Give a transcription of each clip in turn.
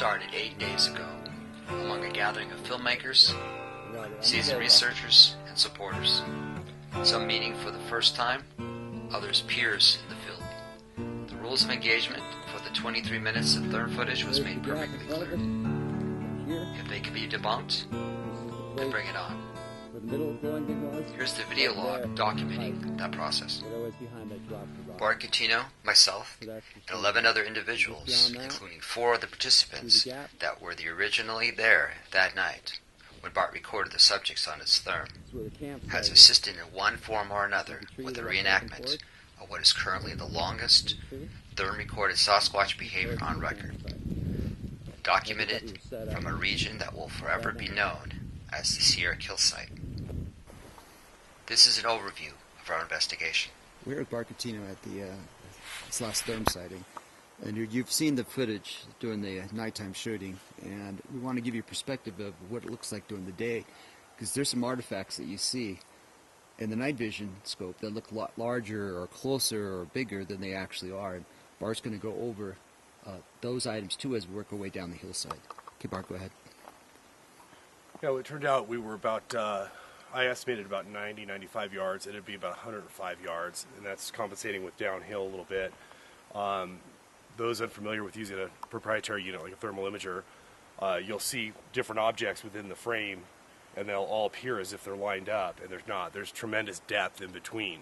started 8 days ago among a gathering of filmmakers, seasoned researchers, and supporters. Some meeting for the first time, others peers in the field. The rules of engagement for the 23 minutes of therm footage was made perfectly clear. If they can be debunked, then bring it on. Here's the video log documenting that process. Bart Cutino, myself, and 11 other individuals, including 4 of the participants that were originally there that night when Bart recorded the subjects on his therm, has assisted in one form or another with the reenactment of what is currently the longest therm-recorded Sasquatch behavior on record, documented from a region that will forever be known as the Sierra Kill Site. This is an overview of our investigation. We're at Bart Cutino at this last therm sighting, and you've seen the footage during the nighttime shooting, and we want to give you a perspective of what it looks like during the day, because there's some artifacts that you see in the night vision scope that look a lot larger or closer or bigger than they actually are, and Bart's going to go over those items too as we work our way down the hillside. Okay, Bart, go ahead. Yeah, well, it turned out we were about, I estimated about 90, 95 yards. It'd be about 105 yards, and that's compensating with downhill a little bit. Those unfamiliar with using a proprietary unit like a thermal imager, you'll see different objects within the frame, and they'll all appear as if they're lined up, and there's not. There's tremendous depth in between,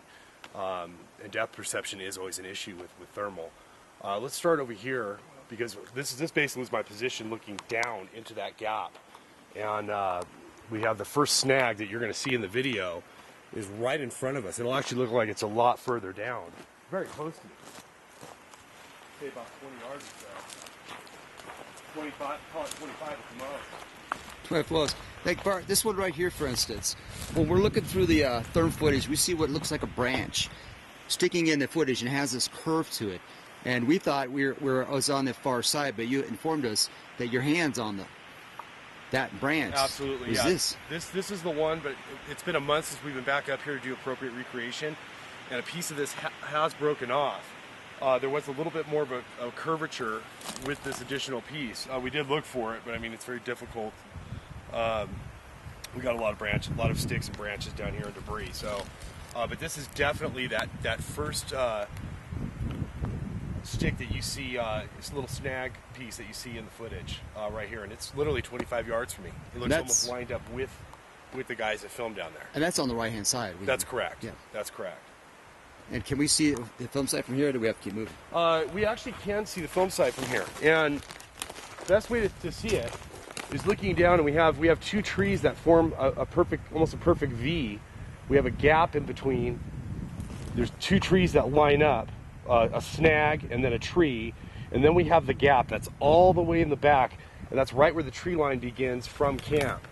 and depth perception is always an issue with thermal. Let's start over here, because this basically was my position looking down into that gap. And we have the first snag that you're going to see in the video is right in front of us. It'll actually look like it's a lot further down. Very close to me. Say about 20 yards or so. 25, call it 25 at the most. 25 close. Like Bart, this one right here, for instance, when we're looking through the therm footage, we see what looks like a branch sticking in the footage and has this curve to it. And we thought we was on the far side, but you informed us that your hand's on that branch. Absolutely, yeah. This is the one, but it's been a month since we've been back up here to do appropriate recreation, and a piece of this has broken off. There was a little bit more of a curvature with this additional piece. We did look for it, but I mean, it's very difficult. We got a lot of sticks and branches down here and debris. So, but this is definitely that first stick that you see, this little snag piece that you see in the footage right here, and it's literally 25 yards from me. It looks almost lined up with the guys that filmed down there. And that's on the right hand side. That's correct. Yeah, that's correct. And can we see the film site from here, or do we have to keep moving? We actually can see the film site from here, and the best way to see it is looking down, and we have 2 trees that form almost a perfect V. We have a gap in between. There's 2 trees that line up. A snag and then a tree, and then we have the gap that's all the way in the back, and that's right where the tree line begins from camp.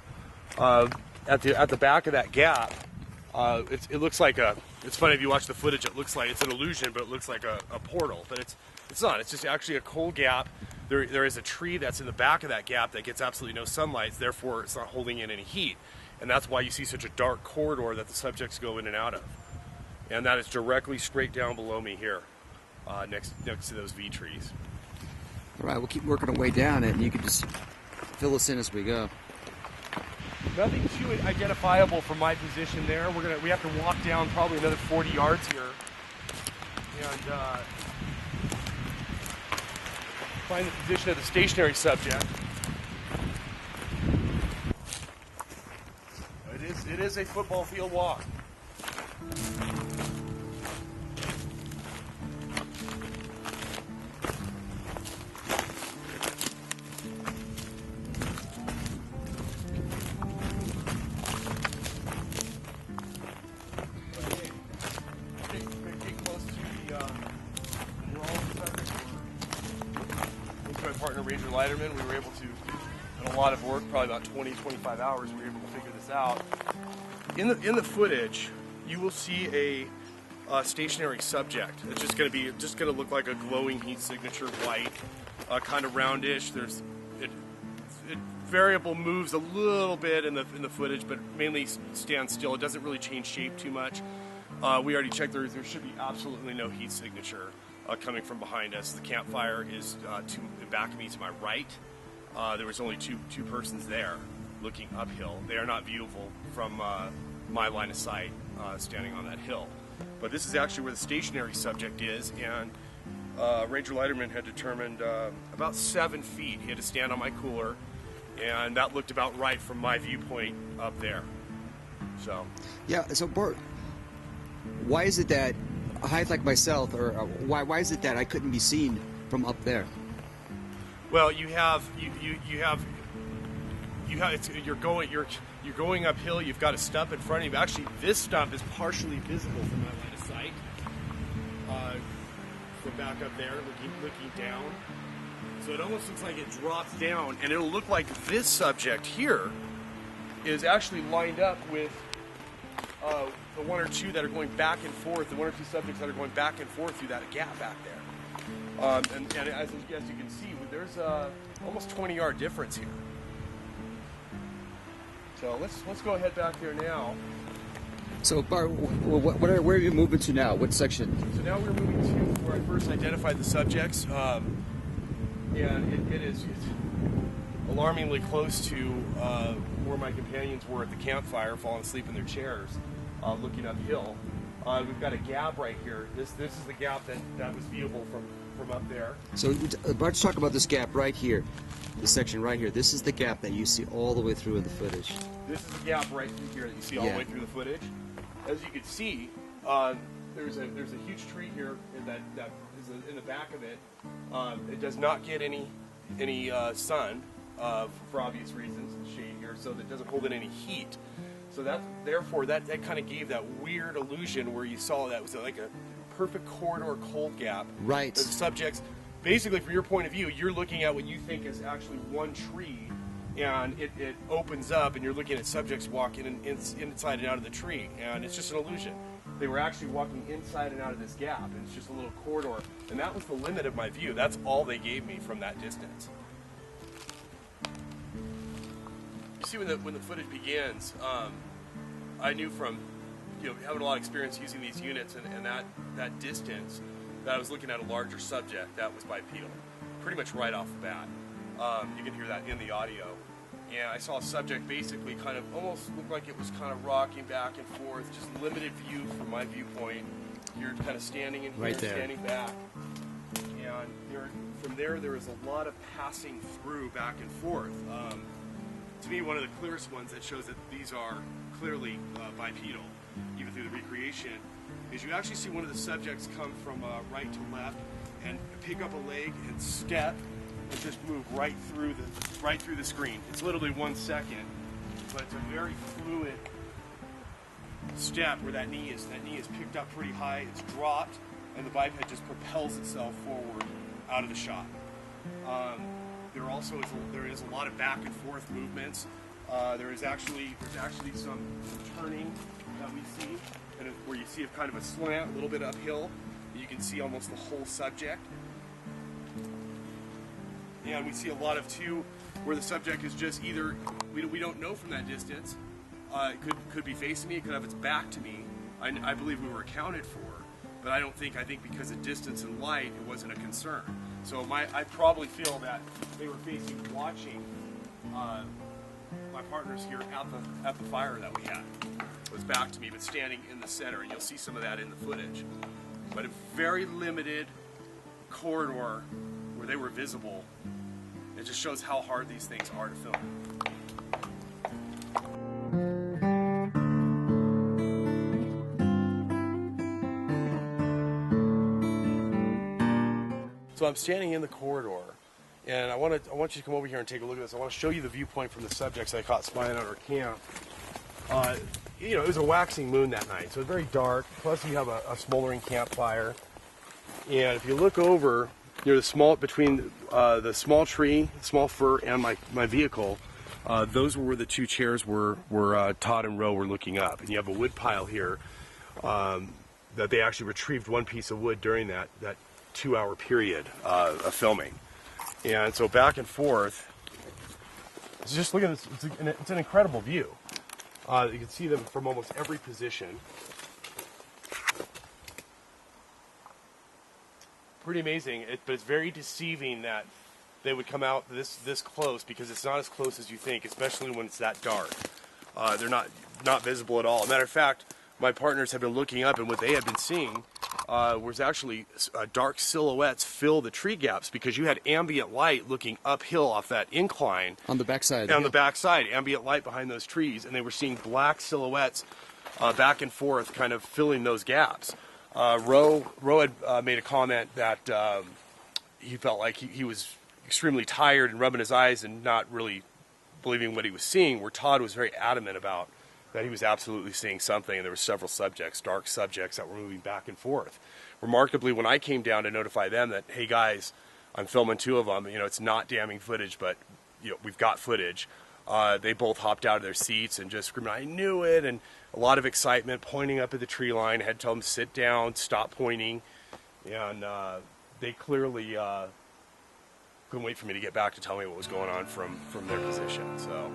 At the back of that gap, it looks like it's funny if you watch the footage, it looks like it's an illusion, but it looks like a portal, but it's not. It's just actually a cold gap. There is a tree that's in the back of that gap that gets absolutely no sunlight, therefore it's not holding in any heat, and that's why you see such a dark corridor that the subjects go in and out of, and that is directly straight down below me here. Next to those V trees. All right, we'll keep working our way down it, and you can just fill us in as we go. Nothing too identifiable from my position there. We have to walk down probably another 40 yards here, and find the position of the stationary subject. It is a football field walk. Partner Robert Leiterman, we were able to, in a lot of work, probably about 20, 25 hours, we were able to figure this out. In the footage, you will see a stationary subject. It's just going to look like a glowing heat signature white, kind of roundish. It variable moves a little bit in the footage, but mainly stands still. It doesn't really change shape too much. We already checked there should be absolutely no heat signature coming from behind us. The campfire is back of me to my right, there was only two persons there looking uphill. They are not viewable from my line of sight standing on that hill. But this is actually where the stationary subject is, and Ranger Leiterman had determined about 7 feet. He had to stand on my cooler, and that looked about right from my viewpoint up there. So yeah. So Bart, why is it that a height like myself, or why is it that I couldn't be seen from up there? Well, you're going uphill. You've got a stump in front of you. Actually, this stump is partially visible from my line of sight. From back up there, looking down. So it almost looks like it drops down, and it'll look like this subject here is actually lined up with the 1 or 2 that are going back and forth. The 1 or 2 subjects that are going back and forth through that gap back there. And as you can see, there's almost 20-yard difference here. So let's go ahead back there now. So Bart, where are you moving to now? What section? So now we're moving to where I first identified the subjects, and it's alarmingly close to where my companions were at the campfire, falling asleep in their chairs, looking uphill. We've got a gap right here. This is the gap that was viewable from up there. So let's talk about this gap right here, this section right here. This is the gap that you see all the way through in the footage. This is the gap right through here that you see all the way through the footage. As you can see, there's a huge tree here that is in the back of it. It does not get any sun for obvious reasons, the shade here, so that doesn't hold in any heat. So that kind of gave that weird illusion where you saw that was like a perfect corridor cold gap. Right. The subjects, basically from your point of view, you're looking at what you think is actually one tree, and it opens up, and you're looking at subjects walking inside and out of the tree, and it's just an illusion. They were actually walking inside and out of this gap, and it's just a little corridor, and that was the limit of my view. That's all they gave me from that distance. You see, when the footage begins, I knew from having a lot of experience using these units and that distance that I was looking at a larger subject that was bipedal, pretty much right off the bat. You can hear that in the audio. And I saw a subject basically kind of almost looked like it was kind of rocking back and forth, just limited view from my viewpoint. You're kind of standing in here, right there, standing back. And from there is a lot of passing through back and forth. To me, one of the clearest ones that shows that these are clearly bipedal, even through the recreation, is you actually see one of the subjects come from right to left and pick up a leg and step and just move right through the screen. It's literally 1 second, but it's a very fluid step where that knee is picked up pretty high, it's dropped, and the biped just propels itself forward out of the shot. There is a lot of back and forth movements. There's actually some turning that we see, and where you see a kind of a slant, a little bit uphill. You can see almost the whole subject. And we see a lot of where the subject is just either we don't know from that distance. It could be facing me. It could have its back to me. I believe we were accounted for, but I think because of distance and light, it wasn't a concern. So I probably feel that they were watching my partners here at the fire that we had. It was back to me, but standing in the center, and you'll see some of that in the footage. But a very limited corridor where they were visible. It just shows how hard these things are to film. So I'm standing in the corridor, and I want you to come over here and take a look at this. I want to show you the viewpoint from the subjects I caught spying on our camp. It was a waxing moon that night, so it was very dark. Plus, you have a smoldering campfire, and if you look over, between the small tree, small fir, and my vehicle, those were where the 2 chairs were Todd and Roe were looking up, and you have a wood pile here that they actually retrieved 1 piece of wood during that 2-hour period of filming. And so back and forth, just look at this, it's an incredible view. You can see them from almost every position. Pretty amazing, but it's very deceiving that they would come out this close, because it's not as close as you think, especially when it's that dark. They're not visible at all. Matter of fact, my partners have been looking up, and what they had been seeing was actually dark silhouettes fill the tree gaps, because you had ambient light looking uphill off that incline. On the backside. On the backside, ambient light behind those trees, and they were seeing black silhouettes back and forth, kind of filling those gaps. Ro had made a comment that he felt like he was extremely tired and rubbing his eyes and not really believing what he was seeing, where Todd was very adamant about that he was absolutely seeing something, and there were several subjects, dark subjects, that were moving back and forth. Remarkably, when I came down to notify them that, hey guys, I'm filming 2 of them, it's not damning footage, but we've got footage, they both hopped out of their seats and just screamed, I knew it, and a lot of excitement, pointing up at the tree line. I had to tell them to sit down, stop pointing, and they clearly couldn't wait for me to get back to tell me what was going on from their position. So